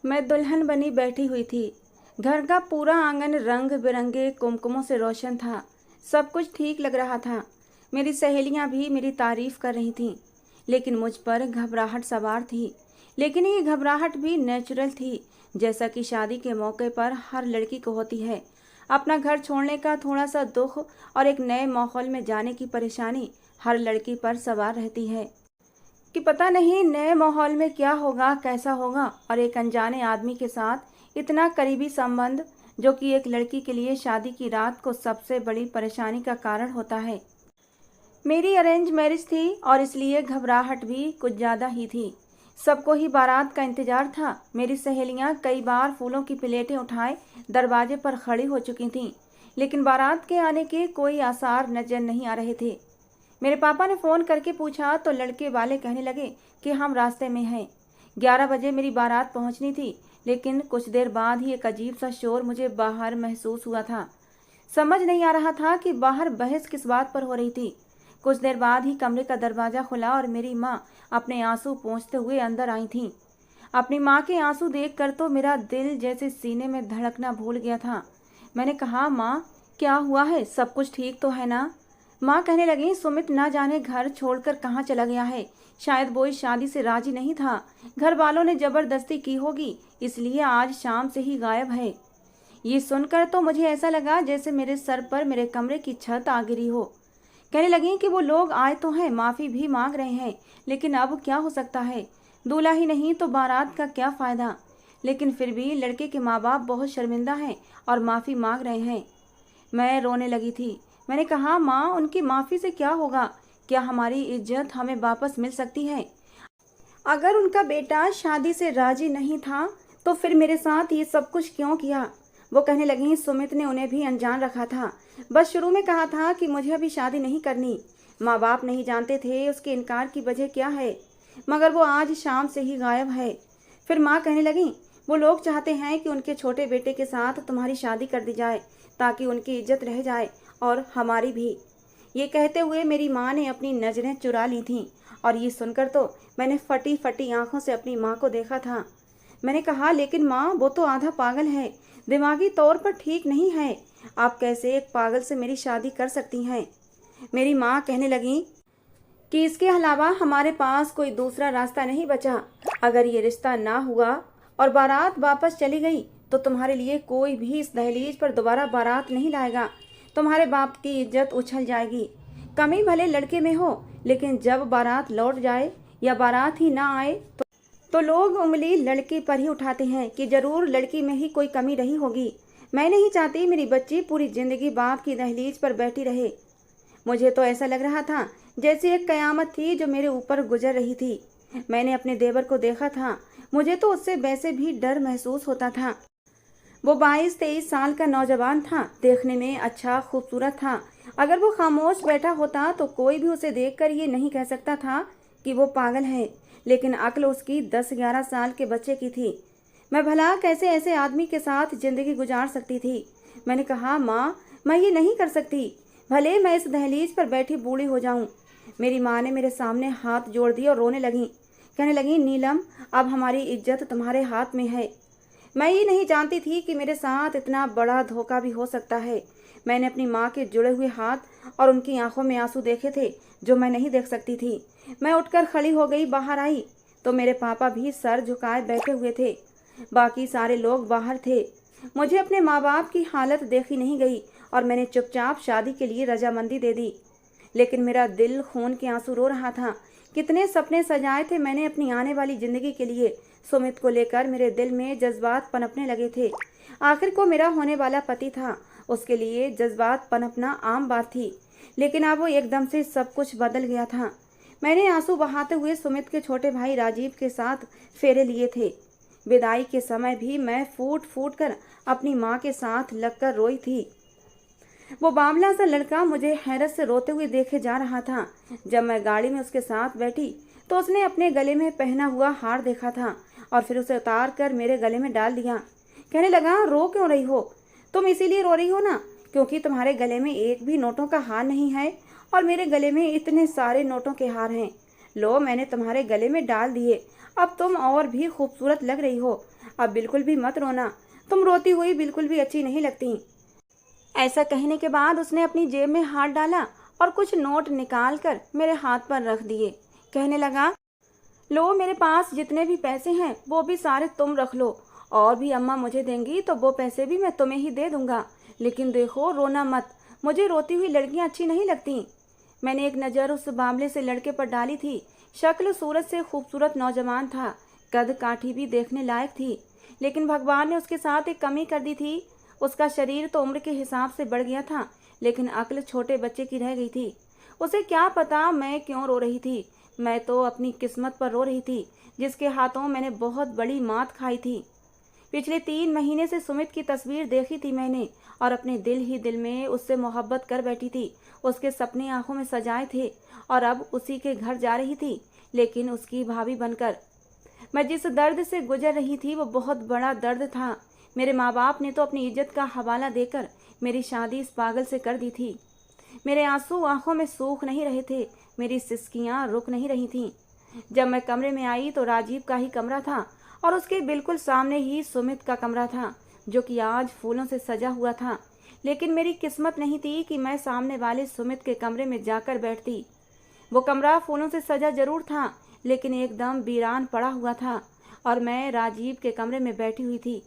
मैं दुल्हन बनी बैठी हुई थी। घर का पूरा आंगन रंग बिरंगे कुमकुमों से रोशन था। सब कुछ ठीक लग रहा था। मेरी सहेलियां भी मेरी तारीफ कर रही थीं, लेकिन मुझ पर घबराहट सवार थी। लेकिन ये घबराहट भी नेचुरल थी, जैसा कि शादी के मौके पर हर लड़की को होती है। अपना घर छोड़ने का थोड़ा सा दुख और एक नए माहौल में जाने की परेशानी हर लड़की पर सवार रहती है कि पता नहीं नए माहौल में क्या होगा, कैसा होगा। और एक अनजाने आदमी के साथ इतना करीबी संबंध, जो कि एक लड़की के लिए शादी की रात को सबसे बड़ी परेशानी का कारण होता है। मेरी अरेंज मैरिज थी और इसलिए घबराहट भी कुछ ज़्यादा ही थी। सबको ही बारात का इंतजार था। मेरी सहेलियां कई बार फूलों की प्लेटें उठाए दरवाजे पर खड़ी हो चुकी थीं, लेकिन बारात के आने के कोई आसार नजर नहीं आ रहे थे। मेरे पापा ने फ़ोन करके पूछा तो लड़के वाले कहने लगे कि हम रास्ते में हैं। 11 बजे मेरी बारात पहुंचनी थी, लेकिन कुछ देर बाद ही एक अजीब सा शोर मुझे बाहर महसूस हुआ था। समझ नहीं आ रहा था कि बाहर बहस किस बात पर हो रही थी। कुछ देर बाद ही कमरे का दरवाज़ा खुला और मेरी माँ अपने आंसू पोंछते हुए अंदर आई थीं। अपनी माँ के आंसू देखकर तो मेरा दिल जैसे सीने में धड़कना भूल गया था। मैंने कहा, माँ क्या हुआ है, सब कुछ ठीक तो है ना? माँ कहने लगी, सुमित ना जाने घर छोड़कर कहाँ चला गया है। शायद वो इस शादी से राजी नहीं था। घर वालों ने जबरदस्ती की होगी, इसलिए आज शाम से ही गायब है। ये सुनकर तो मुझे ऐसा लगा जैसे मेरे सर पर मेरे कमरे की छत आ गिरी हो। कहने लगी कि वो लोग आए तो हैं, माफ़ी भी मांग रहे हैं, लेकिन अब क्या हो सकता है। दूल्हा ही नहीं तो बारात का क्या फ़ायदा। लेकिन फिर भी लड़के के माँ बाप बहुत शर्मिंदा हैं और माफ़ी मांग रहे हैं। मैं रोने लगी थी। मैंने कहा, माँ उनकी माफ़ी से क्या होगा? क्या हमारी इज्जत हमें वापस मिल सकती है? अगर उनका बेटा शादी से राजी नहीं था तो फिर मेरे साथ ये सब कुछ क्यों किया? वो कहने लगी, सुमित ने उन्हें भी अनजान रखा था। बस शुरू में कहा था कि मुझे अभी शादी नहीं करनी। माँ बाप नहीं जानते थे उसके इनकार की वजह क्या है, मगर वो आज शाम से ही गायब है। फिर माँ कहने लगी, वो लोग चाहते हैं कि उनके छोटे बेटे के साथ तुम्हारी शादी कर दी जाए, ताकि उनकी इज्जत रह जाए और हमारी भी। ये कहते हुए मेरी माँ ने अपनी नज़रें चुरा ली थीं, और ये सुनकर तो मैंने फटी फटी आंखों से अपनी माँ को देखा था। मैंने कहा, लेकिन माँ वो तो आधा पागल है, दिमागी तौर पर ठीक नहीं है। आप कैसे एक पागल से मेरी शादी कर सकती हैं? मेरी माँ कहने लगी कि इसके अलावा हमारे पास कोई दूसरा रास्ता नहीं बचा। अगर ये रिश्ता ना हुआ और बारात वापस चली गई तो तुम्हारे लिए कोई भी इस दहलीज पर दोबारा बारात नहीं लाएगा। तुम्हारे बाप की इज्जत उछल जाएगी। कमी भले लड़के में हो, लेकिन जब बारात लौट जाए या बारात ही ना आए तो लोग उंगली लड़की पर ही उठाते हैं कि जरूर लड़की में ही कोई कमी रही होगी। मैं नहीं चाहती मेरी बच्ची पूरी जिंदगी बाप की दहलीज पर बैठी रहे। मुझे तो ऐसा लग रहा था जैसे एक कयामत थी जो मेरे ऊपर गुजर रही थी। मैंने अपने देवर को देखा था, मुझे तो उससे वैसे भी डर महसूस होता था। वो 22-23 साल का नौजवान था, देखने में अच्छा खूबसूरत था। अगर वो खामोश बैठा होता तो कोई भी उसे देखकर ये नहीं कह सकता था कि वो पागल है, लेकिन अक्ल उसकी 10-11 साल के बच्चे की थी। मैं भला कैसे ऐसे आदमी के साथ जिंदगी गुजार सकती थी? मैंने कहा, माँ मैं ये नहीं कर सकती, भले मैं इस दहलीज पर बैठी बूढ़ी हो जाऊं। मेरी माँ ने मेरे सामने हाथ जोड़ दिए और रोने लगी। कहने लगी, नीलम अब हमारी इज्जत तुम्हारे हाथ में है। मैं ये नहीं जानती थी कि मेरे साथ इतना बड़ा धोखा भी हो सकता है। मैंने अपनी माँ के जुड़े हुए हाथ और उनकी आंखों में आंसू देखे थे जो मैं नहीं देख सकती थी। मैं उठकर खड़ी हो गई, बाहर आई तो मेरे पापा भी सर झुकाए बैठे हुए थे। बाकी सारे लोग बाहर थे। मुझे अपने माँ बाप की हालत देखी नहीं गई और मैंने चुपचाप शादी के लिए रजामंदी दे दी। लेकिन मेरा दिल खून के आंसू रो रहा था। कितने सपने सजाए थे मैंने अपनी आने वाली जिंदगी के लिए। सुमित को लेकर मेरे दिल में जज्बात पनपने लगे थे। आखिर को मेरा होने वाला पति था, उसके लिए जज्बात पनपना आम बात थी। लेकिन अब वो एकदम से सब कुछ बदल गया था। मैंने आंसू बहाते हुए सुमित के छोटे भाई राजीव के साथ फेरे लिए थे। विदाई के समय भी मैं फूट फूट कर अपनी माँ के साथ लगकर रोई थी। वो बावला सा लड़का मुझे हैरत से रोते हुए देखे जा रहा था। जब मैं गाड़ी में उसके साथ बैठी तो उसने अपने गले में पहना हुआ हार देखा था और फिर उसे उतार कर मेरे गले में डाल दिया। कहने लगा, रो क्यों रही हो? तुम इसीलिए रो रही हो ना क्योंकि तुम्हारे गले में एक भी नोटों का हार नहीं है और मेरे गले में इतने सारे नोटों के हार हैं। लो, मैंने तुम्हारे गले में डाल दिए, अब तुम और भी खूबसूरत लग रही हो। अब बिल्कुल भी मत रोना, तुम रोती हुई बिल्कुल भी अच्छी नहीं लगती। ऐसा कहने के बाद उसने अपनी जेब में हाथ डाला और कुछ नोट निकाल कर मेरे हाथ पर रख दिए। कहने लगा, लो, मेरे पास जितने भी पैसे हैं वो भी सारे तुम रख लो, और भी अम्मा मुझे देंगी तो वो पैसे भी मैं तुम्हें ही दे दूंगा। लेकिन देखो, रोना मत, मुझे रोती हुई लड़कियां अच्छी नहीं लगती। मैंने एक नज़र उस बावले से लड़के पर डाली थी। शक्ल सूरत से खूबसूरत नौजवान था, कद काठी भी देखने लायक थी, लेकिन भगवान ने उसके साथ एक कमी कर दी थी। उसका शरीर तो उम्र के हिसाब से बढ़ गया था, लेकिन अक्ल छोटे बच्चे की रह गई थी। उसे क्या पता मैं क्यों रो रही थी। मैं तो अपनी किस्मत पर रो रही थी, जिसके हाथों मैंने बहुत बड़ी मात खाई थी। पिछले 3 महीने से सुमित की तस्वीर देखी थी मैंने, और अपने दिल ही दिल में उससे मोहब्बत कर बैठी थी। उसके सपने आंखों में सजाए थे, और अब उसी के घर जा रही थी, लेकिन उसकी भाभी बनकर। मैं जिस दर्द से गुजर रही थी वो बहुत बड़ा दर्द था। मेरे माँ बाप ने तो अपनी इज्जत का हवाला देकर मेरी शादी इस पागल से कर दी थी। मेरे आंसू आंखों में सूख नहीं रहे थे, मेरी सिसकियां रुक नहीं रही थीं। जब मैं कमरे में आई तो राजीव का ही कमरा था, और उसके बिल्कुल सामने ही सुमित का कमरा था, जो कि आज फूलों से सजा हुआ था। लेकिन मेरी किस्मत नहीं थी कि मैं सामने वाले सुमित के कमरे में जाकर बैठती। वो कमरा फूलों से सजा जरूर था, लेकिन एकदम वीरान पड़ा हुआ था, और मैं राजीव के कमरे में बैठी हुई थी।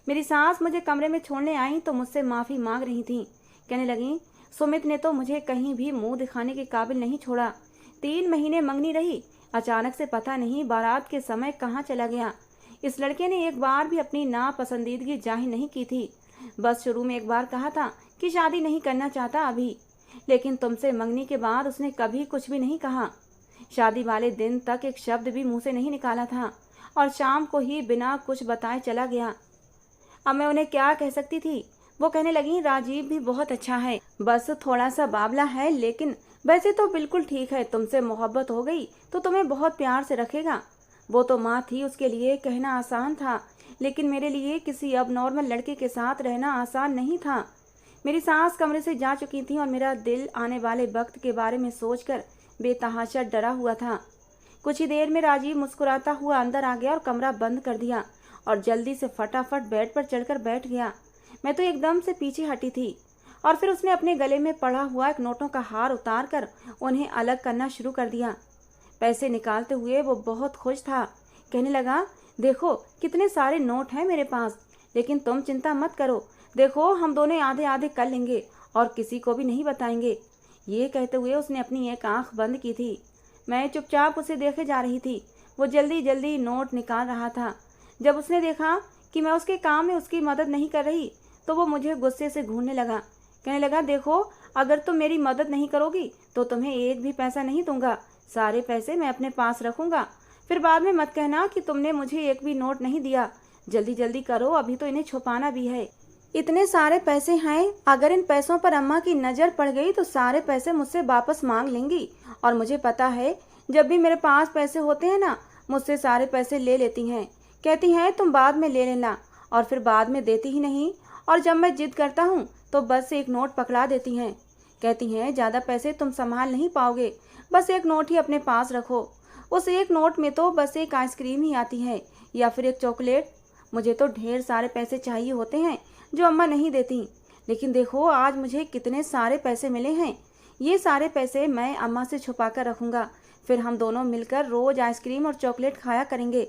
मेरी सास मुझे कमरे में छोड़ने आई तो मुझसे माफ़ी मांग रही थी। कहने लगी, सुमित ने तो मुझे कहीं भी मुंह दिखाने के काबिल नहीं छोड़ा। 3 महीने मंगनी रही, अचानक से पता नहीं बारात के समय कहाँ चला गया। इस लड़के ने एक बार भी अपनी नापसंदीदगी जाहिर नहीं की थी। बस शुरू में एक बार कहा था कि शादी नहीं करना चाहता अभी, लेकिन तुमसे मंगनी के बाद उसने कभी कुछ भी नहीं कहा। शादी वाले दिन तक एक शब्द भी मुंह से नहीं निकाला था, और शाम को ही बिना कुछ बताए चला गया। अब मैं उन्हें क्या कह सकती थी। वो कहने लगी, राजीव भी बहुत अच्छा है, बस थोड़ा सा बावला है, लेकिन वैसे तो बिल्कुल ठीक है। तुमसे मोहब्बत हो गई तो तुम्हें बहुत प्यार से रखेगा। वो तो माँ थी, उसके लिए कहना आसान था, लेकिन मेरे लिए किसी अब नॉर्मल लड़के के साथ रहना आसान नहीं था। मेरी सास कमरे से जा चुकी थी, और मेरा दिल आने वाले वक्त के बारे में सोचकर बेतहाशा डरा हुआ था। कुछ ही देर में राजीव मुस्कुराता हुआ अंदर आ गया और कमरा बंद कर दिया, और जल्दी से फटाफट बेड पर चढ़कर बैठ गया। मैं तो एकदम से पीछे हटी थी, और फिर उसने अपने गले में पड़ा हुआ एक नोटों का हार उतार कर उन्हें अलग करना शुरू कर दिया। पैसे निकालते हुए वो बहुत खुश था। कहने लगा, देखो कितने सारे नोट हैं मेरे पास, लेकिन तुम चिंता मत करो, देखो हम दोनों आधे आधे कर लेंगे और किसी को भी नहीं बताएंगे। ये कहते हुए उसने अपनी एक आंख बंद की थी। मैं चुपचाप उसे देखे जा रही थी। वो जल्दी जल्दी नोट निकाल रहा था। जब उसने देखा कि मैं उसके काम में उसकी मदद नहीं कर रही तो वो मुझे गुस्से से घूरने लगा। कहने लगा, देखो अगर तुम मेरी मदद नहीं करोगी तो तुम्हें एक भी पैसा नहीं दूंगा, सारे पैसे मैं अपने पास रखूंगा। फिर बाद में मत कहना कि तुमने मुझे एक भी नोट नहीं दिया। जल्दी जल्दी करो, अभी तो इन्हें छुपाना भी है। इतने सारे पैसे हैं, अगर इन पैसों पर अम्मा की नज़र पड़ गई तो सारे पैसे मुझसे वापस मांग लेंगी, और मुझे पता है जब भी मेरे पास पैसे होते हैं ना, मुझसे सारे पैसे ले लेती हैं। कहती हैं तुम बाद में ले लेना, और फिर बाद में देती ही नहीं, और जब मैं जिद करता हूँ तो बस एक नोट पकड़ा देती हैं। कहती हैं ज़्यादा पैसे तुम संभाल नहीं पाओगे, बस एक नोट ही अपने पास रखो। उस एक नोट में तो बस एक आइसक्रीम ही आती है, या फिर एक चॉकलेट। मुझे तो ढेर सारे पैसे चाहिए होते हैं जो अम्मा नहीं देती, लेकिन देखो आज मुझे कितने सारे पैसे मिले हैं। ये सारे पैसे मैं अम्मा से छुपा कर रखूँगा, फिर हम दोनों मिलकर रोज़ आइसक्रीम और चॉकलेट खाया करेंगे।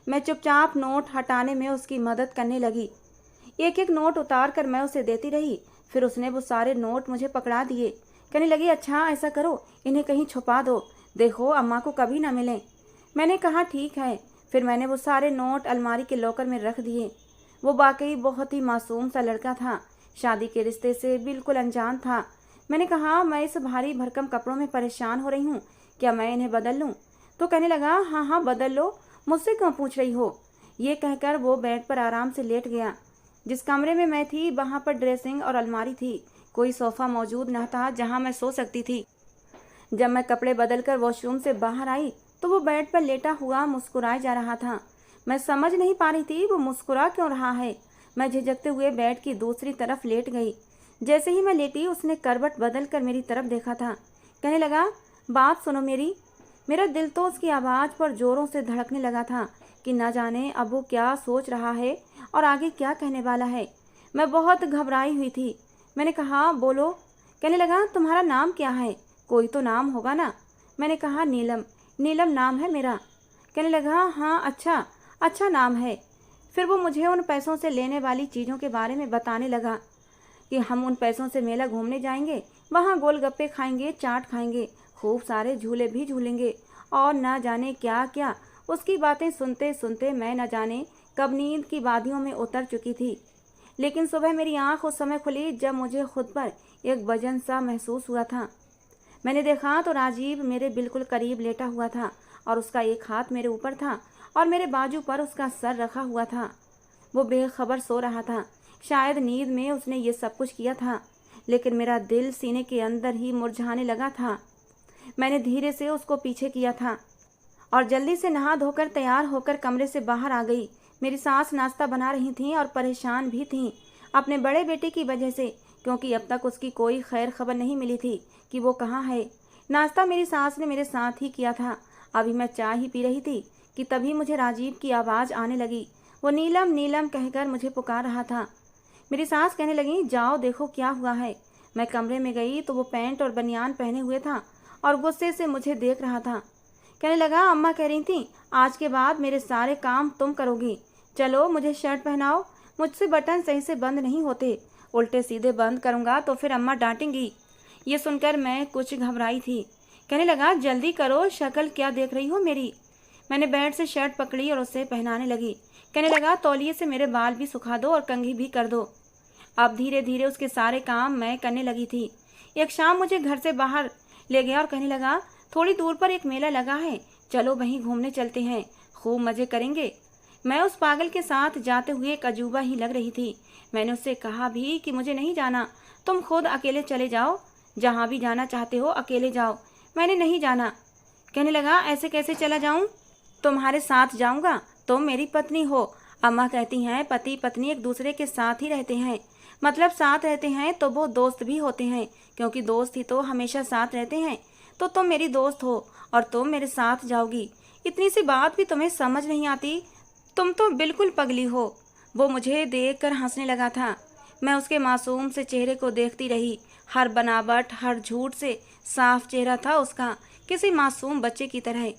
मैं चुपचाप नोट हटाने में उसकी मदद करने लगी। एक एक नोट उतार कर मैं उसे देती रही, फिर उसने वो सारे नोट मुझे पकड़ा दिए। कहने लगी, अच्छा ऐसा करो, इन्हें कहीं छुपा दो, देखो अम्मा को कभी ना मिलें। मैंने कहा ठीक है। फिर मैंने वो सारे नोट अलमारी के लॉकर में रख दिए। वो वाकई बहुत ही मासूम सा लड़का था, शादी के रिश्ते से बिल्कुल अनजान था। मैंने कहा, मैं इस भारी भरकम कपड़ों में परेशान हो रही हूँ, क्या मैं इन्हें बदल लूँ? तो कहने लगा, हाँ हाँ बदल लो, मुझसे क्यों पूछ रही हो? ये कहकर वो बेड पर आराम से लेट गया। जिस कमरे में मैं थी वहाँ पर ड्रेसिंग और अलमारी थी, कोई सोफ़ा मौजूद न था जहाँ मैं सो सकती थी। जब मैं कपड़े बदलकर वॉशरूम से बाहर आई तो वो बेड पर लेटा हुआ मुस्कुराए जा रहा था। मैं समझ नहीं पा रही थी वो मुस्कुरा क्यों रहा है। मैं झिझकते हुए बेड की दूसरी तरफ लेट गई। जैसे ही मैं लेटी उसने करवट बदल कर मेरी तरफ देखा था। कहने लगा, बात सुनो मेरी। मेरा दिल तो उसकी आवाज़ पर जोरों से धड़कने लगा था। कि न जाने अब वो क्या सोच रहा है और आगे क्या कहने वाला है। मैं बहुत घबराई हुई थी। मैंने कहा, बोलो। कहने लगा, तुम्हारा नाम क्या है? कोई तो नाम होगा ना। मैंने कहा, नीलम। नीलम नाम है मेरा। कहने लगा, हाँ अच्छा, अच्छा नाम है। फिर वो मुझे उन पैसों से लेने वाली चीज़ों के बारे में बताने लगा कि हम उन पैसों से मेला घूमने जाएंगे, वहाँ गोलगप्पे खाएंगे, चाट खाएंगे, खूब सारे झूले भी झूलेंगे और न जाने क्या क्या। उसकी बातें सुनते सुनते मैं न जाने कब नींद की वादियों में उतर चुकी थी। लेकिन सुबह मेरी आँख उस समय खुली जब मुझे खुद पर एक वजन सा महसूस हुआ था। मैंने देखा तो राजीव मेरे बिल्कुल करीब लेटा हुआ था और उसका एक हाथ मेरे ऊपर था और मेरे बाजू पर उसका सर रखा हुआ था। वो बेखबर सो रहा था। शायद नींद में उसने ये सब कुछ किया था, लेकिन मेरा दिल सीने के अंदर ही मुरझाने लगा था। मैंने धीरे से उसको पीछे किया था और जल्दी से नहा धोकर तैयार होकर कमरे से बाहर आ गई। मेरी सास नाश्ता बना रही थीं और परेशान भी थीं अपने बड़े बेटे की वजह से, क्योंकि अब तक उसकी कोई खैर खबर नहीं मिली थी कि वो कहाँ है। नाश्ता मेरी सास ने मेरे साथ ही किया था। अभी मैं चाय ही पी रही थी कि तभी मुझे राजीव की आवाज़ आने लगी। वो नीलम नीलम कहकर मुझे पुकार रहा था। मेरी सास कहने लगी, जाओ देखो क्या हुआ है। मैं कमरे में गई तो वो पैंट और बनियान पहने हुए था और गुस्से से मुझे देख रहा था। कहने लगा, अम्मा कह रही थी आज के बाद मेरे सारे काम तुम करोगी। चलो मुझे शर्ट पहनाओ, मुझसे बटन सही से बंद नहीं होते, उल्टे सीधे बंद करूँगा तो फिर अम्मा डांटेंगी। ये सुनकर मैं कुछ घबराई थी। कहने लगा, जल्दी करो, शक्ल क्या देख रही हो मेरी। मैंने बेड से शर्ट पकड़ी और उसे पहनाने लगी। कहने लगा, तौलिए से मेरे बाल भी सुखा दो और कंघी भी कर दो। अब धीरे धीरे उसके सारे काम मैं करने लगी थी। एक शाम मुझे घर से बाहर ले गया और कहने लगा, थोड़ी दूर पर एक मेला लगा है, चलो वहीं घूमने चलते हैं, खूब मज़े करेंगे। मैं उस पागल के साथ जाते हुए एक अजूबा ही लग रही थी। मैंने उससे कहा भी कि मुझे नहीं जाना, तुम खुद अकेले चले जाओ, जहाँ भी जाना चाहते हो अकेले जाओ, मैंने नहीं जाना। कहने लगा, ऐसे कैसे चला जाऊँ, तुम्हारे साथ जाऊँगा, तुम मेरी पत्नी हो। अम्मा कहती हैं पति पत्नी एक दूसरे के साथ ही रहते हैं, मतलब साथ रहते हैं तो वो दोस्त भी होते हैं, क्योंकि दोस्त ही तो हमेशा साथ रहते हैं। तो तुम मेरी दोस्त हो और तुम मेरे साथ जाओगी। इतनी सी बात भी तुम्हें समझ नहीं आती, तुम तो बिल्कुल पगली हो। वो मुझे देखकर हंसने लगा था। मैं उसके मासूम से चेहरे को देखती रही। हर बनावट, हर झूठ से साफ चेहरा था उसका, किसी मासूम बच्चे की तरह।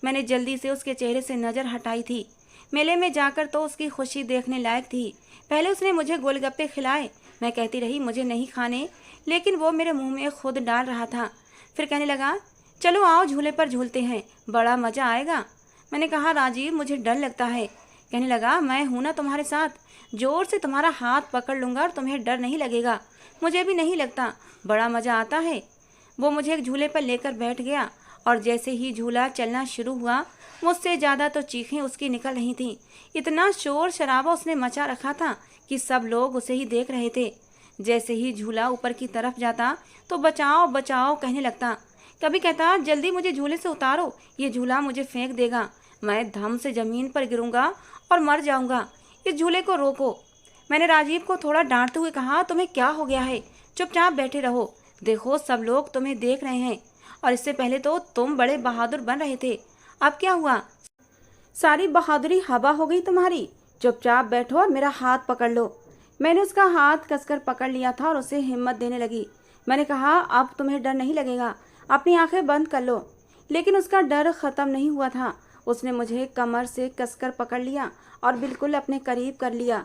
मैंने जल्दी से उसके चेहरे से नज़र हटाई थी। मेले में जाकर तो उसकी खुशी देखने लायक थी। पहले उसने मुझे गोलगप्पे खिलाए, मैं कहती रही मुझे नहीं खाने, लेकिन वो मेरे मुंह में खुद डाल रहा था। फिर कहने लगा, चलो आओ झूले पर झूलते हैं, बड़ा मज़ा आएगा। मैंने कहा, राजीव मुझे डर लगता है। कहने लगा, मैं हूं ना तुम्हारे साथ, जोर से तुम्हारा हाथ पकड़ लूँगा और तुम्हें डर नहीं लगेगा। मुझे भी नहीं लगता, बड़ा मज़ा आता है। वो मुझे एक झूले पर लेकर बैठ गया और जैसे ही झूला चलना शुरू हुआ, मुझसे ज़्यादा तो चीखें उसकी निकल रही थीं। इतना शोर शराबा उसने मचा रखा था कि सब लोग उसे ही देख रहे थे। जैसे ही झूला ऊपर की तरफ जाता तो बचाओ बचाओ कहने लगता। कभी कहता, जल्दी मुझे झूले से उतारो, ये झूला मुझे फेंक देगा, मैं धम से ज़मीन पर गिरूंगा और मर जाऊंगा, इस झूले को रोको। मैंने राजीव को थोड़ा डांटते हुए कहा, तुम्हें क्या हो गया है, चुपचाप बैठे रहो, देखो सब लोग तुम्हें देख रहे हैं और इससे पहले तो तुम बड़े बहादुर बन रहे थे, अब क्या हुआ, सारी बहादुरी हवा हो गई तुम्हारी, चुपचाप बैठो और मेरा हाथ पकड़ लो। मैंने उसका हाथ कसकर पकड़ लिया था और उसे हिम्मत देने लगी। मैंने कहा, अब तुम्हें डर नहीं लगेगा, अपनी आंखें बंद कर लो। लेकिन उसका डर ख़त्म नहीं हुआ था। उसने मुझे कमर से कसकर पकड़ लिया और बिल्कुल अपने करीब कर लिया।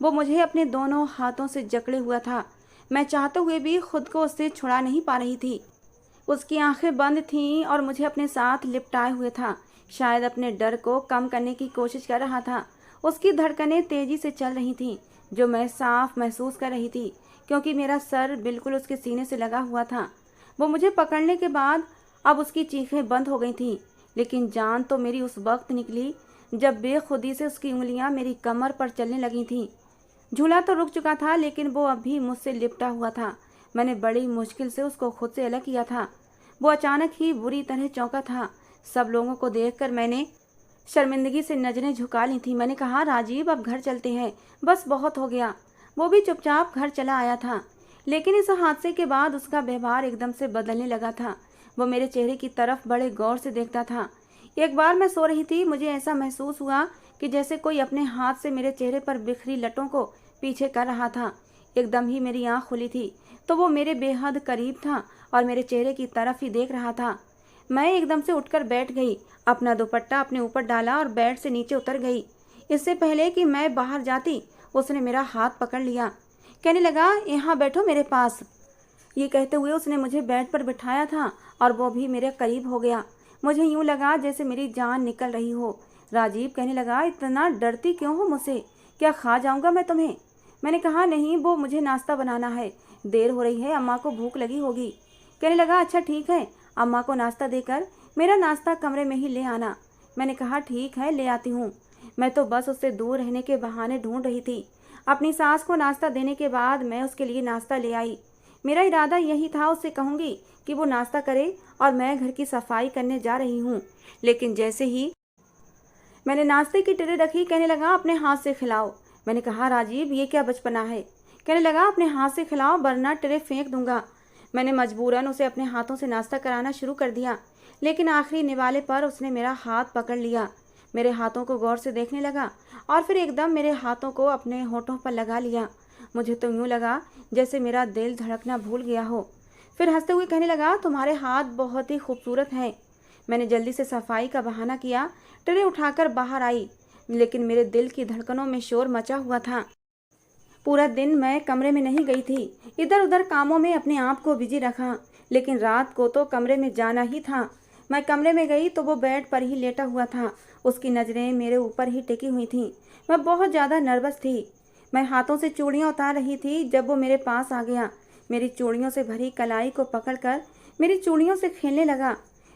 वो मुझे अपने दोनों हाथों से जकड़े हुआ था। मैं चाहते हुए भी खुद को उससे छुड़ा नहीं पा रही थी। उसकी आंखें बंद थीं और मुझे अपने साथ लिपटाए हुए था। शायद अपने डर को कम करने की कोशिश कर रहा था। उसकी धड़कनें तेजी से चल रही थीं, जो मैं साफ महसूस कर रही थी, क्योंकि मेरा सर बिल्कुल उसके सीने से लगा हुआ था। वो मुझे पकड़ने के बाद अब उसकी चीखें बंद हो गई थीं, लेकिन जान तो मेरी उस वक्त निकली जब बेखुदी से उसकी उंगलियां मेरी कमर पर चलने लगी थीं। झूला तो रुक चुका था, लेकिन वो अब भी मुझसे लिपटा हुआ था। मैंने बड़ी मुश्किल से उसको खुद से अलग किया था। वो अचानक ही बुरी तरह चौंका था। सब लोगों को देखकर मैंने शर्मिंदगी से नजरें झुका ली थी। मैंने कहा, राजीव अब घर चलते हैं, बस बहुत हो गया। वो भी चुपचाप घर चला आया था, लेकिन इस हादसे के बाद उसका व्यवहार एकदम से बदलने लगा था। वो मेरे चेहरे की तरफ बड़े गौर से देखता था। एक बार मैं सो रही थी, मुझे ऐसा महसूस हुआ कि जैसे कोई अपने हाथ से मेरे चेहरे पर बिखरी लटों को पीछे कर रहा था। एकदम ही मेरी आँख खुली थी तो वो मेरे बेहद करीब था और मेरे चेहरे की तरफ ही देख रहा था। मैं एकदम से उठकर बैठ गई, अपना दुपट्टा अपने ऊपर डाला और बेड से नीचे उतर गई। इससे पहले कि मैं बाहर जाती, उसने मेरा हाथ पकड़ लिया। कहने लगा, यहाँ बैठो मेरे पास। ये कहते हुए उसने मुझे बेड पर बिठाया था और वो भी मेरे करीब हो गया। मुझे यूं लगा जैसे मेरी जान निकल रही हो। राजीव कहने लगा, इतना डरती क्यों हो मुझसे? क्या खा जाऊंगा मैं तुम्हें? मैंने कहा, नहीं, वो मुझे नाश्ता बनाना है, देर हो रही है, अम्मा को भूख लगी होगी। कहने लगा, अच्छा ठीक है, अम्मा को नाश्ता देकर मेरा नाश्ता कमरे में ही ले आना। मैंने कहा, ठीक है, ले आती हूँ। मैं तो बस उससे दूर रहने के बहाने ढूंढ रही थी। अपनी सास को नाश्ता देने के बाद मैं उसके लिए नाश्ता ले आई। मेरा इरादा यही था, उससे कहूँगी कि वो नाश्ता करे और मैं घर की सफाई करने जा रही हूँ। लेकिन जैसे ही मैंने नाश्ते की ट्रे रखी, कहने लगा, अपने हाथ से खिलाओ। मैंने कहा, राजीव, ये क्या बचपना है? कहने लगा, अपने हाथ से खिलाओ वरना ट्रे फेंक दूंगा। मैंने मजबूरन उसे अपने हाथों से नाश्ता कराना शुरू कर दिया, लेकिन आखिरी निवाले पर उसने मेरा हाथ पकड़ लिया, मेरे हाथों को गौर से देखने लगा और फिर एकदम मेरे हाथों को अपने होठों पर लगा लिया। मुझे तो यूँ लगा जैसे मेरा दिल धड़कना भूल गया हो। फिर हंसते हुए कहने लगा, तुम्हारे हाथ बहुत ही खूबसूरत हैं। मैंने जल्दी से सफाई का बहाना किया, ट्रे उठाकर बाहर आई, लेकिन मेरे दिल की धड़कनों में शोर मचा हुआ था। पूरा दिन मैं कमरे में नहीं गई थी, इधर उधर कामों में अपने आप को बिजी रखा, लेकिन रात को तो कमरे में जाना ही था। मैं कमरे में गई तो वो बेड पर ही लेटा हुआ था, उसकी नज़रें मेरे ऊपर ही टिकी हुई थीं। मैं बहुत ज़्यादा नर्वस थी। मैं हाथों से चूड़ियाँ उतार रही थी जब वो मेरे पास आ गया। मेरी चूड़ियों से भरी कलाई को पकड़कर मेरी चूड़ियों से खेलने लगा।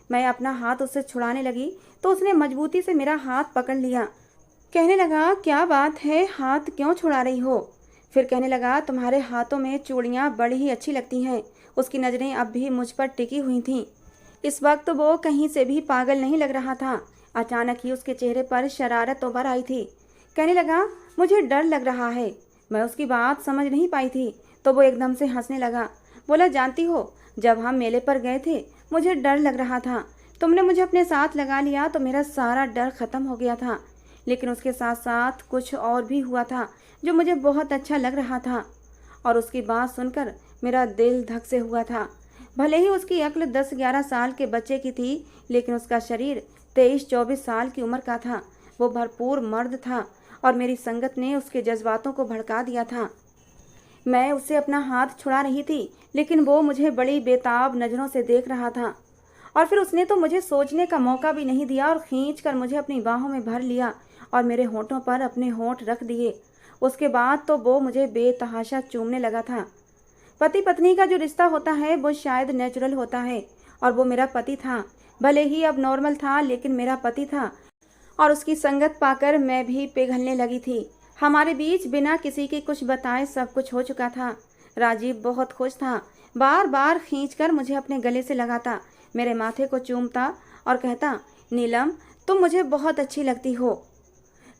मैं अपना हाथ उससे छुड़ाने लगी तो उसने मजबूती से मेरा हाथ पकड़ लिया। कहने लगा, क्या बात है, हाथ क्यों छुड़ा रही हो? फिर कहने लगा, तुम्हारे हाथों में चूड़ियाँ बड़ी ही अच्छी लगती हैं। उसकी नज़रें अब भी मुझ पर टिकी हुई थीं। इस वक्त वो कहीं से भी पागल नहीं लग रहा था। अचानक ही उसके चेहरे पर शरारत उभर आई थी। कहने लगा, मुझे डर लग रहा है। मैं उसकी बात समझ नहीं पाई थी तो वो एकदम से हंसने लगा। बोला, जानती हो, जब हम मेले पर गए थे मुझे डर लग रहा था, तुमने मुझे अपने साथ लगा लिया तो मेरा सारा डर खत्म हो गया था। लेकिन उसके साथ साथ कुछ और भी हुआ था जो मुझे बहुत अच्छा लग रहा था, और उसकी बात सुनकर मेरा दिल धक से हुआ था। भले ही उसकी अक्ल 10-11 साल के बच्चे की थी, लेकिन उसका शरीर 23-24 साल की उम्र का था। वो भरपूर मर्द था और मेरी संगत ने उसके जज्बातों को भड़का दिया था। मैं उससे अपना हाथ छुड़ा रही थी, लेकिन वो मुझे बड़ी बेताब नज़रों से देख रहा था। और फिर उसने तो मुझे सोचने का मौका भी नहीं दिया और खींचकर मुझे अपनी बाहों में भर लिया और मेरे होठों पर अपने होठ रख दिए। उसके बाद तो वो मुझे बेतहाशा चूमने लगा था। पति पत्नी का जो रिश्ता होता है वो शायद नेचुरल होता है, और वो मेरा पति था। भले ही अब नॉर्मल था, लेकिन मेरा पति था और उसकी संगत पाकर मैं भी पिघलने लगी थी। हमारे बीच बिना किसी के कुछ बताए सब कुछ हो चुका था। राजीव बहुत खुश था, बार बार खींचकर मुझे अपने गले से लगाता, मेरे माथे को चूमता और कहता, नीलम, तुम मुझे बहुत अच्छी लगती हो,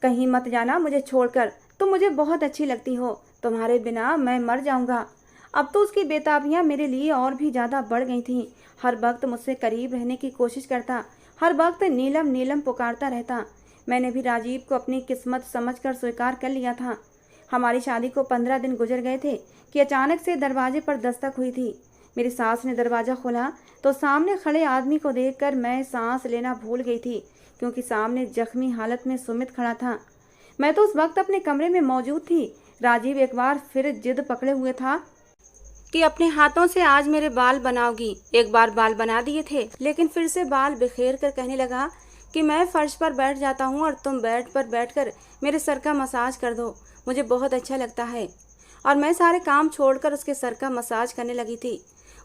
कहीं मत जाना मुझे छोड़कर, तुम मुझे बहुत अच्छी लगती हो, तुम्हारे बिना मैं मर जाऊंगा। अब तो उसकी बेताबियां मेरे लिए और भी ज़्यादा बढ़ गई थीं। हर वक्त मुझसे करीब रहने की कोशिश करता, हर वक्त नीलम नीलम पुकारता रहता। मैंने भी राजीव को अपनी किस्मत समझकर स्वीकार कर लिया था। हमारी शादी को 15 दिन गुजर गए थे कि अचानक से दरवाजे पर दस्तक हुई थी। मेरी सास ने दरवाज़ा खोला तो सामने खड़े आदमी को देखकर मैं सांस लेना भूल गई थी, क्योंकि सामने जख्मी हालत में सुमित खड़ा था। मैं तो उस वक्त अपने कमरे में मौजूद थी। राजीव एक बार फिर जिद पकड़े हुए था कि अपने हाथों से आज मेरे बाल बनाओगी। एक बार बाल बना दिए थे, लेकिन फिर से बाल बिखेर कर कहने लगा कि मैं फर्श पर बैठ जाता हूँ और तुम बेड पर बैठकर मेरे सर का मसाज कर दो, मुझे बहुत अच्छा लगता है। और मैं सारे काम छोड़कर उसके सर का मसाज करने लगी थी।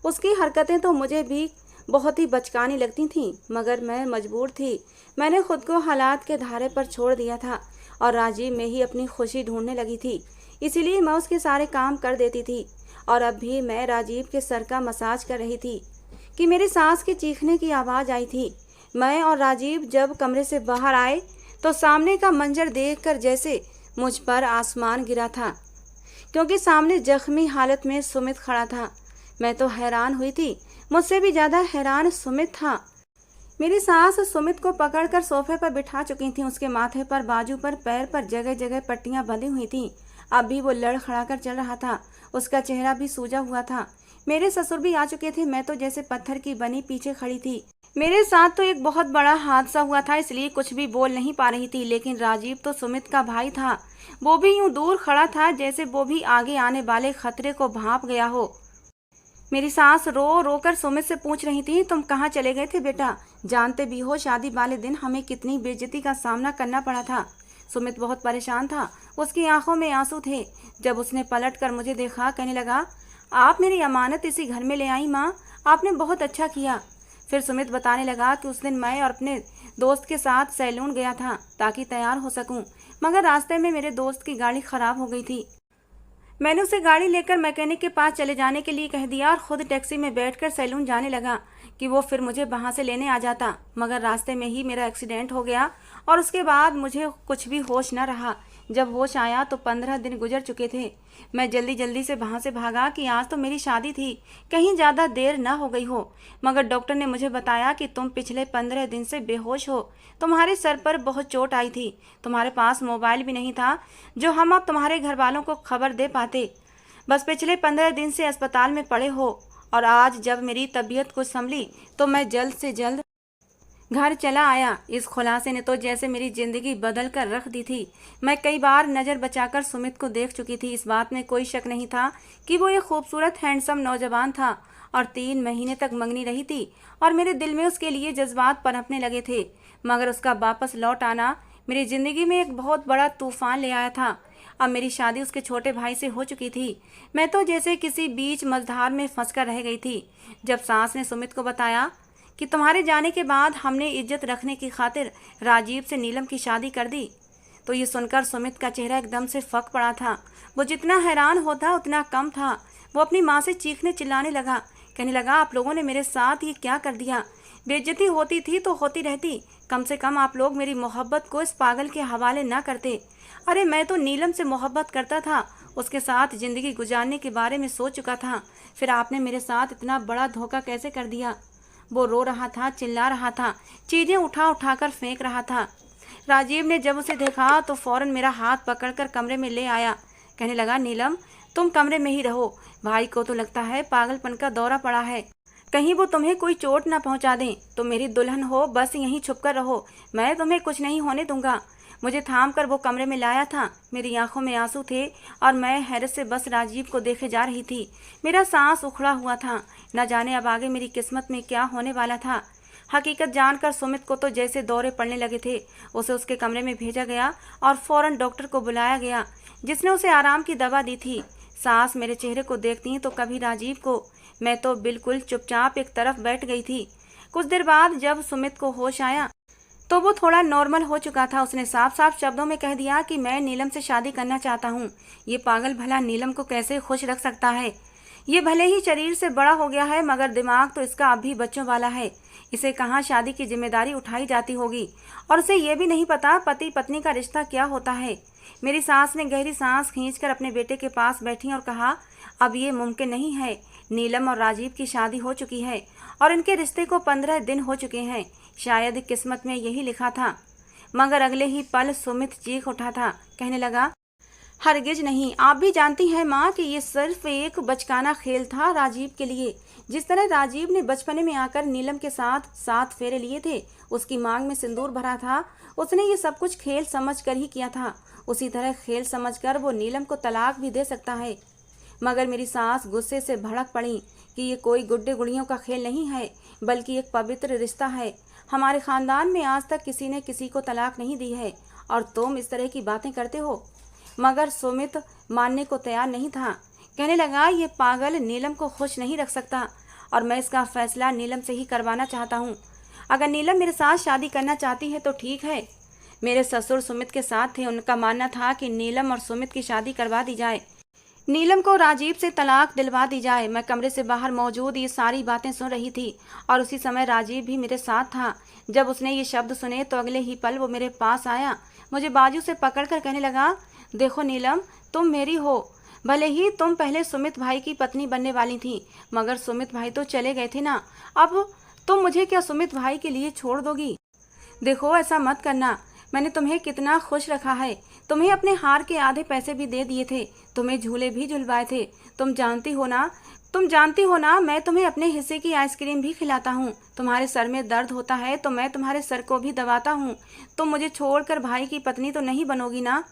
उसकी हरकतें तो मुझे भी बहुत ही बचकानी लगती थीं, मगर मैं मजबूर थी। मैंने खुद को हालात के धारे पर छोड़ दिया था और राजीव में ही अपनी खुशी ढूंढने लगी थी, इसीलिए मैं उसके सारे काम कर देती थी। और अब भी मैं राजीव के सर का मसाज कर रही थी कि मेरी सांस के चीखने की आवाज़ आई थी। मैं और राजीव जब कमरे से बाहर आए तो सामने का मंजर देखकर जैसे मुझ पर आसमान गिरा था, क्योंकि सामने जख्मी हालत में सुमित खड़ा था। मैं तो हैरान हुई थी, मुझसे भी ज़्यादा हैरान सुमित था। मेरी सास सुमित को पकड़कर सोफे पर बिठा चुकी थी। उसके माथे पर, बाजू पर, पैर पर जगह जगह पट्टियां बंधी हुई थीं। अब भी वो लड़खड़ाकर चल रहा था। उसका चेहरा भी सूजा हुआ था। मेरे ससुर भी आ चुके थे। मैं तो जैसे पत्थर की बनी पीछे खड़ी थी। मेरे साथ तो एक बहुत बड़ा हादसा हुआ था, इसलिए कुछ भी बोल नहीं पा रही थी। लेकिन राजीव तो सुमित का भाई था। वो भी यूं दूर खड़ा था जैसे वो भी आगे आने वाले खतरे को भांप गया हो। मेरी सास रो रो कर सुमित से पूछ रही थी, तुम कहाँ चले गए थे बेटा? जानते भी हो शादी वाले दिन हमें कितनी बेइज्जती का सामना करना पड़ा था। सुमित बहुत परेशान था। उसकी आंखों में आंसू थे। जब उसने पलट कर मुझे देखा, कहने लगा, आप मेरी अमानत इसी घर में ले आई माँ, आपने बहुत अच्छा किया। फिर सुमित बताने लगा कि उस दिन मैं और अपने दोस्त के साथ सैलून गया था ताकि तैयार हो सकूं, मगर रास्ते में मेरे दोस्त की गाड़ी खराब हो गई थी। मैंने उसे गाड़ी लेकर मैकेनिक के पास चले जाने के लिए कह दिया और खुद टैक्सी में बैठकर सैलून जाने लगा कि वो फिर मुझे वहां से लेने आ जाता। मगर रास्ते में ही मेरा एक्सीडेंट हो गया और उसके बाद मुझे कुछ भी होश न रहा। जब होश आया तो 15 दिन गुजर चुके थे। मैं जल्दी जल्दी से वहां से भागा कि आज तो मेरी शादी थी, कहीं ज़्यादा देर न हो गई हो। मगर डॉक्टर ने मुझे बताया कि तुम पिछले 15 दिन से बेहोश हो। तुम्हारे सर पर बहुत चोट आई थी। तुम्हारे पास मोबाइल भी नहीं था जो हम अब तुम्हारे घर वालों को खबर दे पाते। बस पिछले 15 दिन से अस्पताल में पड़े हो। और आज जब मेरी तबीयत कुछ संभली तो मैं जल्द से जल्द घर चला आया। इस खुलासे ने तो जैसे मेरी जिंदगी बदल कर रख दी थी। मैं कई बार नज़र बचाकर सुमित को देख चुकी थी। इस बात में कोई शक नहीं था कि वो एक खूबसूरत हैंडसम नौजवान था और 3 महीने तक मंगनी रही थी और मेरे दिल में उसके लिए जज्बात पनपने लगे थे। मगर उसका वापस लौट आना मेरी ज़िंदगी में एक बहुत बड़ा तूफान ले आया था। अब मेरी शादी उसके छोटे भाई से हो चुकी थी। मैं तो जैसे किसी बीच मझधार में फंसकर रह गई थी। जब सास ने सुमित को बताया कि तुम्हारे जाने के बाद हमने इज्जत रखने की खातिर राजीव से नीलम की शादी कर दी, तो ये सुनकर सुमित का चेहरा एकदम से फक पड़ा था। वो जितना हैरान होता उतना कम था। वो अपनी माँ से चीखने चिल्लाने लगा, कहने लगा, आप लोगों ने मेरे साथ ये क्या कर दिया? बेइज्जती होती थी तो होती रहती, कम से कम आप लोग मेरी मोहब्बत को इस पागल के हवाले ना करते। अरे मैं तो नीलम से मोहब्बत करता था, उसके साथ ज़िंदगी गुजारने के बारे में सोच चुका था। फिर आपने मेरे साथ इतना बड़ा धोखा कैसे कर दिया? वो रो रहा था, चिल्ला रहा था, चीज़ें उठा उठा कर फेंक रहा था। राजीव ने जब उसे देखा तो फौरन मेरा हाथ पकड़कर कमरे में ले आया। कहने लगा, नीलम तुम कमरे में ही रहो, भाई को तो लगता है पागलपन का दौरा पड़ा है, कहीं वो तुम्हें कोई चोट ना पहुंचा दें। तुम मेरी दुल्हन हो, बस यहीं छुपकर रहो, मैं तुम्हें कुछ नहीं होने दूंगा। मुझे थाम कर वो कमरे में लाया था। मेरी आंखों में आंसू थे और मैं हैरत से बस राजीव को देखे जा रही थी। मेरा सांस उखड़ा हुआ था। न जाने अब आगे मेरी किस्मत में क्या होने वाला था। हकीकत जानकर सुमित को तो जैसे दौरे पड़ने लगे थे। उसे उसके कमरे में भेजा गया और फौरन डॉक्टर को बुलाया गया, जिसने उसे आराम की दवा दी थी। सास मेरे चेहरे को देखती तो कभी राजीव को। मैं तो बिल्कुल चुपचाप एक तरफ बैठ गई थी। कुछ देर बाद जब सुमित को होश आया तो वो थोड़ा नॉर्मल हो चुका था। उसने साफ साफ शब्दों में कह दिया कि मैं नीलम से शादी करना चाहता हूँ। ये पागल भला नीलम को कैसे खुश रख सकता है? ये भले ही शरीर से बड़ा हो गया है मगर दिमाग तो इसका अब भी बच्चों वाला है। इसे कहाँ शादी की जिम्मेदारी उठाई जाती होगी और उसे ये भी नहीं पता पति पत्नी का रिश्ता क्या होता है। मेरी सास ने गहरी सांस खींचकर अपने बेटे के पास बैठी और कहा, अब ये मुमकिन नहीं है। नीलम और राजीव की शादी हो चुकी है और इनके रिश्ते को 15 दिन हो चुके हैं। शायद किस्मत में यही लिखा था। मगर अगले ही पल सुमित चीख उठा था, कहने लगा, हरगिज नहीं, आप भी जानती हैं माँ कि ये सिर्फ एक बचकाना खेल था राजीव के लिए। जिस तरह राजीव ने बचपने में आकर नीलम के साथ 7 फेरे लिए थे, उसकी मांग में सिंदूर भरा था, उसने ये सब कुछ खेल समझकर ही किया था। उसी तरह खेल समझकर वो नीलम को तलाक भी दे सकता है। मगर मेरी सास गुस्से से भड़क पड़ी कि ये कोई गुड्डे गुड़ियों का खेल नहीं है, बल्कि एक पवित्र रिश्ता है। हमारे खानदान में आज तक किसी ने किसी को तलाक नहीं दी है और तुम इस तरह की बातें करते हो। मगर सुमित मानने को तैयार नहीं था। कहने लगा, ये पागल नीलम को खुश नहीं रख सकता और मैं इसका फैसला नीलम से ही करवाना चाहता हूँ। अगर नीलम मेरे साथ शादी करना चाहती है तो ठीक है। मेरे ससुर सुमित के साथ थे। उनका मानना था कि नीलम और सुमित की शादी करवा दी जाए, नीलम को राजीव से तलाक दिलवा दी जाए। मैं कमरे से बाहर मौजूद ये सारी बातें सुन रही थी और उसी समय राजीव भी मेरे साथ था। जब उसने ये शब्द सुने तो अगले ही पल वो मेरे पास आया, मुझे बाजू से पकड़कर कहने लगा, देखो नीलम, तुम मेरी हो। भले ही तुम पहले सुमित भाई की पत्नी बनने वाली थी, मगर सुमित भाई तो चले गए थे ना। अब तुम मुझे क्या सुमित भाई के लिए छोड़ दोगी? देखो, ऐसा मत करना। मैंने तुम्हें कितना खुश रखा है। तुम्हें अपने हार के आधे पैसे भी दे दिए थे, तुम्हें झूले भी झुलवाए थे। तुम जानती हो ना, मैं तुम्हें अपने हिस्से की आइसक्रीम भी खिलाता हूँ। तुम्हारे सर में दर्द होता है तो मैं तुम्हारे सर को भी दबाता हूँ। तुम मुझे छोड़कर भाई की पत्नी तो नहीं बनोगी ना?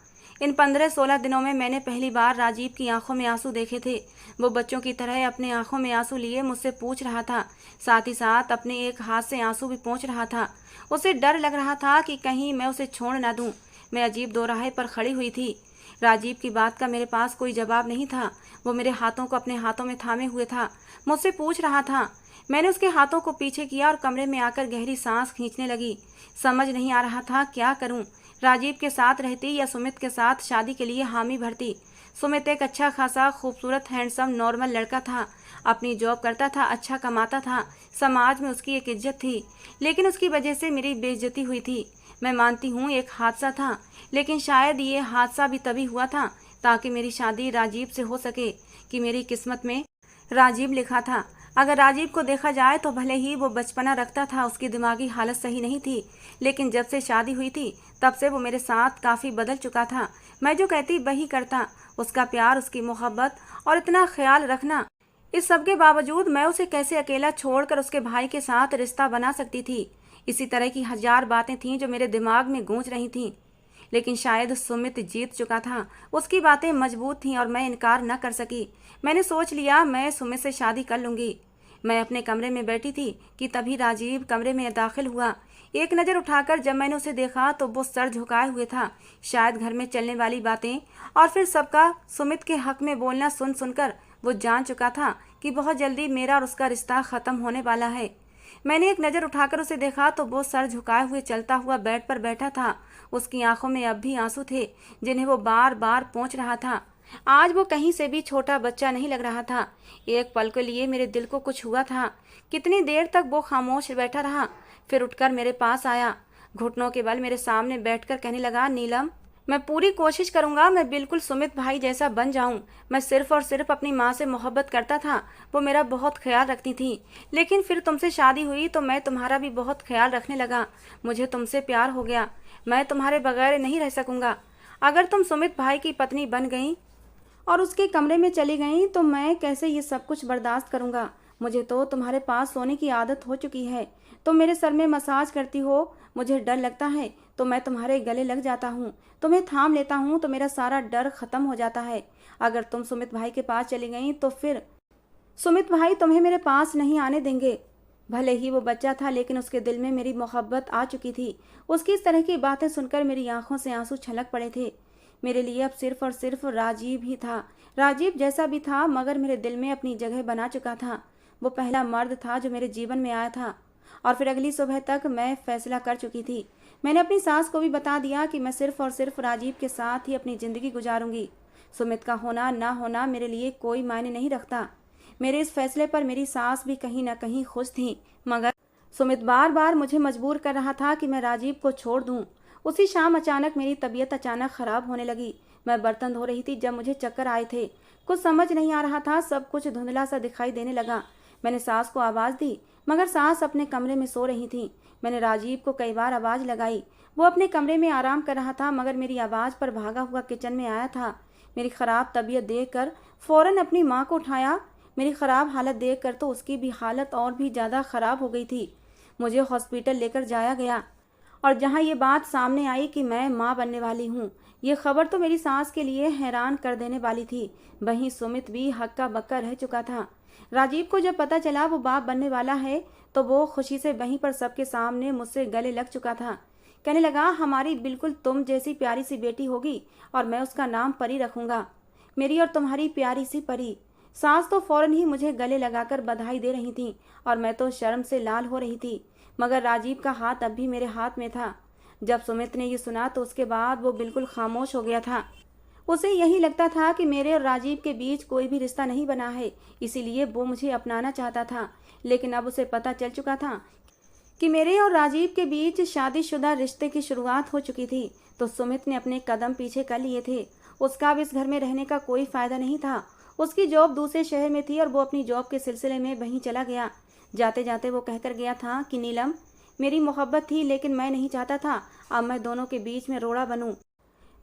इन 15-16 दिनों में मैंने पहली बार राजीव की आंखों में आंसू देखे थे। वो बच्चों की तरह अपने आंखों में आंसू लिए मुझसे पूछ रहा था, साथ ही साथ अपने एक हाथ से आंसू भी पोंछ रहा था। उसे डर लग रहा था कि कहीं मैं उसे छोड़ ना दूं। मैं अजीब दोराहे पर खड़ी हुई थी। राजीव की बात का मेरे पास कोई जवाब नहीं था। वो मेरे हाथों को अपने हाथों में थामे हुए था, मुझसे पूछ रहा था। मैंने उसके हाथों को पीछे किया और कमरे में आकर गहरी सांस खींचने लगी। समझ नहीं आ रहा था क्या करूं, राजीव के साथ रहती या सुमित के साथ शादी के लिए हामी भरती। सुमित एक अच्छा खासा खूबसूरत हैंडसम नॉर्मल लड़का था, अपनी जॉब करता था, अच्छा कमाता था, समाज में उसकी एक इज्जत थी। लेकिन उसकी वजह से मेरी बेइज्जती हुई थी। मैं मानती हूँ एक हादसा था, लेकिन शायद ये हादसा भी तभी हुआ था ताकि मेरी शादी राजीव से हो सके, कि मेरी किस्मत में राजीव लिखा था। अगर राजीव को देखा जाए तो भले ही वो बचपना रखता था, उसकी दिमागी हालत सही नहीं थी, लेकिन जब से शादी हुई थी तब से वो मेरे साथ काफ़ी बदल चुका था। मैं जो कहती वही करता। उसका प्यार, उसकी मोहब्बत और इतना ख्याल रखना, इस सब के बावजूद मैं उसे कैसे अकेला छोड़कर उसके भाई के साथ रिश्ता बना सकती थी? इसी तरह की हजार बातें थीं जो मेरे दिमाग में गूंज रही थीं। लेकिन शायद सुमित जीत चुका था, उसकी बातें मजबूत थीं और मैं इनकार न कर सकी। मैंने सोच लिया मैं सुमित से शादी कर लूँगी। मैं अपने कमरे में बैठी थी कि तभी राजीव कमरे में दाखिल हुआ। एक नज़र उठाकर जब मैंने उसे देखा तो वो सर झुकाए हुए था। शायद घर में चलने वाली बातें और फिर सबका सुमित के हक में बोलना सुन सुनकर वो जान चुका था कि बहुत जल्दी मेरा और उसका रिश्ता ख़त्म होने वाला है। मैंने एक नज़र उठाकर उसे देखा तो वो सर झुकाए हुए चलता हुआ बेड पर बैठा था। उसकी आंखों में अब भी आंसू थे जिन्हें वो बार बार पोंछ रहा था। आज वो कहीं से भी छोटा बच्चा नहीं लग रहा था। एक पल के लिए मेरे दिल को कुछ हुआ था। कितनी देर तक वो खामोश बैठा रहा, फिर उठकर मेरे पास आया, घुटनों के बल मेरे सामने बैठकर कहने लगा, नीलम, मैं पूरी कोशिश करूंगा मैं बिल्कुल सुमित भाई जैसा बन जाऊं। मैं सिर्फ और सिर्फ अपनी माँ से मोहब्बत करता था, वो मेरा बहुत ख्याल रखती थी। लेकिन फिर तुमसे शादी हुई तो मैं तुम्हारा भी बहुत ख्याल रखने लगा। मुझे तुमसे प्यार हो गया। मैं तुम्हारे बगैर नहीं रह सकूंगा। अगर तुम सुमित भाई की पत्नी बन गई और उसके कमरे में चली गई तो मैं कैसे ये सब कुछ बर्दाश्त करूंगा? मुझे तो तुम्हारे पास सोने की आदत हो चुकी है। तुम मेरे सर में मसाज करती हो, मुझे डर लगता है तो मैं तुम्हारे गले लग जाता हूँ, तुम्हें थाम लेता हूँ तो मेरा सारा डर खत्म हो जाता है। अगर तुम सुमित भाई के पास चली गई तो फिर सुमित भाई तुम्हें मेरे पास नहीं आने देंगे। भले ही वो बच्चा था लेकिन उसके दिल में मेरी मोहब्बत आ चुकी थी। उसकी इस तरह की बातें सुनकर मेरी आंखों से आंसू छलक पड़े थे। मेरे लिए अब सिर्फ और सिर्फ राजीव ही था। राजीव जैसा भी था मगर मेरे दिल में अपनी जगह बना चुका था। वो पहला मर्द था जो मेरे जीवन में आया था। और फिर अगली सुबह तक मैं फैसला कर चुकी थी। मैंने अपनी सास को भी बता दिया कि मैं सिर्फ और सिर्फ राजीव के साथ ही अपनी ज़िंदगी गुजारूंगी। सुमित का होना ना होना मेरे लिए कोई मायने नहीं रखता। मेरे इस फैसले पर मेरी सास भी कहीं ना कहीं खुश थी, मगर सुमित बार बार मुझे मजबूर कर रहा था कि मैं राजीव को छोड़ दूं। उसी शाम अचानक मेरी तबीयत अचानक ख़राब होने लगी। मैं बर्तन धो रही थी जब मुझे चक्कर आए थे। कुछ समझ नहीं आ रहा था, सब कुछ धुंधला सा दिखाई देने लगा। मैंने सास को आवाज़ दी मगर सास अपने कमरे में सो रही थी। मैंने राजीव को कई बार आवाज़ लगाई, वो अपने कमरे में आराम कर रहा था मगर मेरी आवाज़ पर भागा हुआ किचन में आया था। मेरी ख़राब तबीयत देखकर फ़ौरन अपनी माँ को उठाया। मेरी ख़राब हालत देखकर तो उसकी भी हालत और भी ज़्यादा ख़राब हो गई थी। मुझे हॉस्पिटल लेकर जाया गया और जहाँ ये बात सामने आई कि मैं माँ बनने वाली हूँ, ये खबर तो मेरी सास के लिए हैरान कर देने वाली थी। वहीं सुमित भी हक्का बक्का रह चुका था। राजीव को जब पता चला वो बाप बनने वाला है तो वो खुशी से वहीं पर सबके सामने मुझसे गले लग चुका था। कहने लगा, हमारी बिल्कुल तुम जैसी प्यारी सी बेटी होगी और मैं उसका नाम परी रखूँगा, मेरी और तुम्हारी प्यारी सी परी। सास तो फौरन ही मुझे गले लगाकर बधाई दे रही थी और मैं तो शर्म से लाल हो रही थी, मगर राजीव का हाथ अब भी मेरे हाथ में था। जब सुमित ने ये सुना तो उसके बाद वो बिल्कुल खामोश हो गया था। उसे यही लगता था कि मेरे और राजीव के बीच कोई भी रिश्ता नहीं बना है, इसीलिए वो मुझे अपनाना चाहता था। लेकिन अब उसे पता चल चुका था कि मेरे और राजीव के बीच शादीशुदा रिश्ते की शुरुआत हो चुकी थी, तो सुमित ने अपने कदम पीछे कर लिए थे। उसका अब इस घर में रहने का कोई फ़ायदा नहीं था। उसकी जॉब दूसरे शहर में थी और वो अपनी जॉब के सिलसिले में वहीं चला गया। जाते जाते वो कहकर गया था कि नीलम, मेरी मोहब्बत थी लेकिन मैं नहीं चाहता था अब मैं दोनों के बीच में रोड़ा बनूं।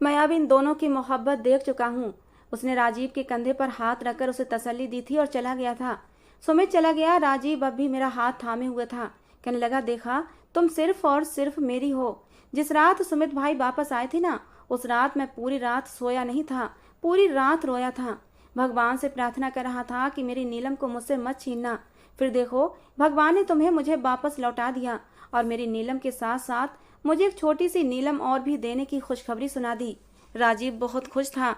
मैं अब इन दोनों की मोहब्बत देख चुका हूँ। उसने राजीव के कंधे पर हाथ रखकर उसे तसल्ली दी थी और चला गया था। सुमित चला गया। राजीव अब भी मेरा हाथ थामे हुए था। कहने लगा, देखा, तुम सिर्फ और सिर्फ मेरी हो। जिस रात सुमित भाई वापस आए थे ना, उस रात मैं पूरी रात सोया नहीं था, पूरी रात रोया था। भगवान से प्रार्थना कर रहा था कि मेरी नीलम को मुझसे मत छीनना। फिर देखो, भगवान ने तुम्हें मुझे वापस लौटा दिया और मेरी नीलम के साथ साथ मुझे एक छोटी सी नीलम और भी देने की खुशखबरी सुना दी। राजीव बहुत खुश था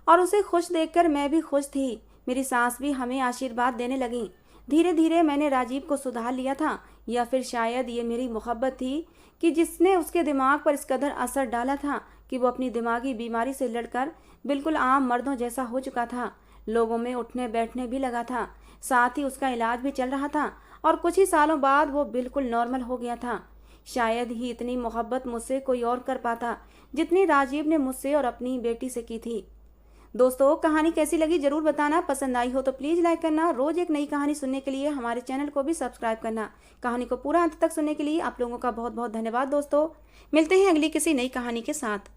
और उसे खुश देखकर मैं भी खुश थी। मेरी सास भी हमें आशीर्वाद देने लगी। धीरे धीरे मैंने राजीव को सुधार लिया था, या फिर शायद ये मेरी मोहब्बत थी कि जिसने उसके दिमाग पर इस कदर असर डाला था कि वो अपनी दिमागी बीमारी से लड़कर बिल्कुल आम मर्दों जैसा हो चुका था। लोगों में उठने बैठने भी लगा था, साथ ही उसका इलाज भी चल रहा था और कुछ ही सालों बाद वो बिल्कुल नॉर्मल हो गया था। शायद ही इतनी मोहब्बत मुझसे कोई और कर पाता जितनी राजीव ने मुझसे और अपनी बेटी से की थी। दोस्तों, कहानी कैसी लगी जरूर बताना। पसंद आई हो तो प्लीज़ लाइक करना। रोज एक नई कहानी सुनने के लिए हमारे चैनल को भी सब्सक्राइब करना। कहानी को पूरा अंत तक सुनने के लिए आप लोगों का बहुत बहुत धन्यवाद। दोस्तों, मिलते हैं अगली किसी नई कहानी के साथ।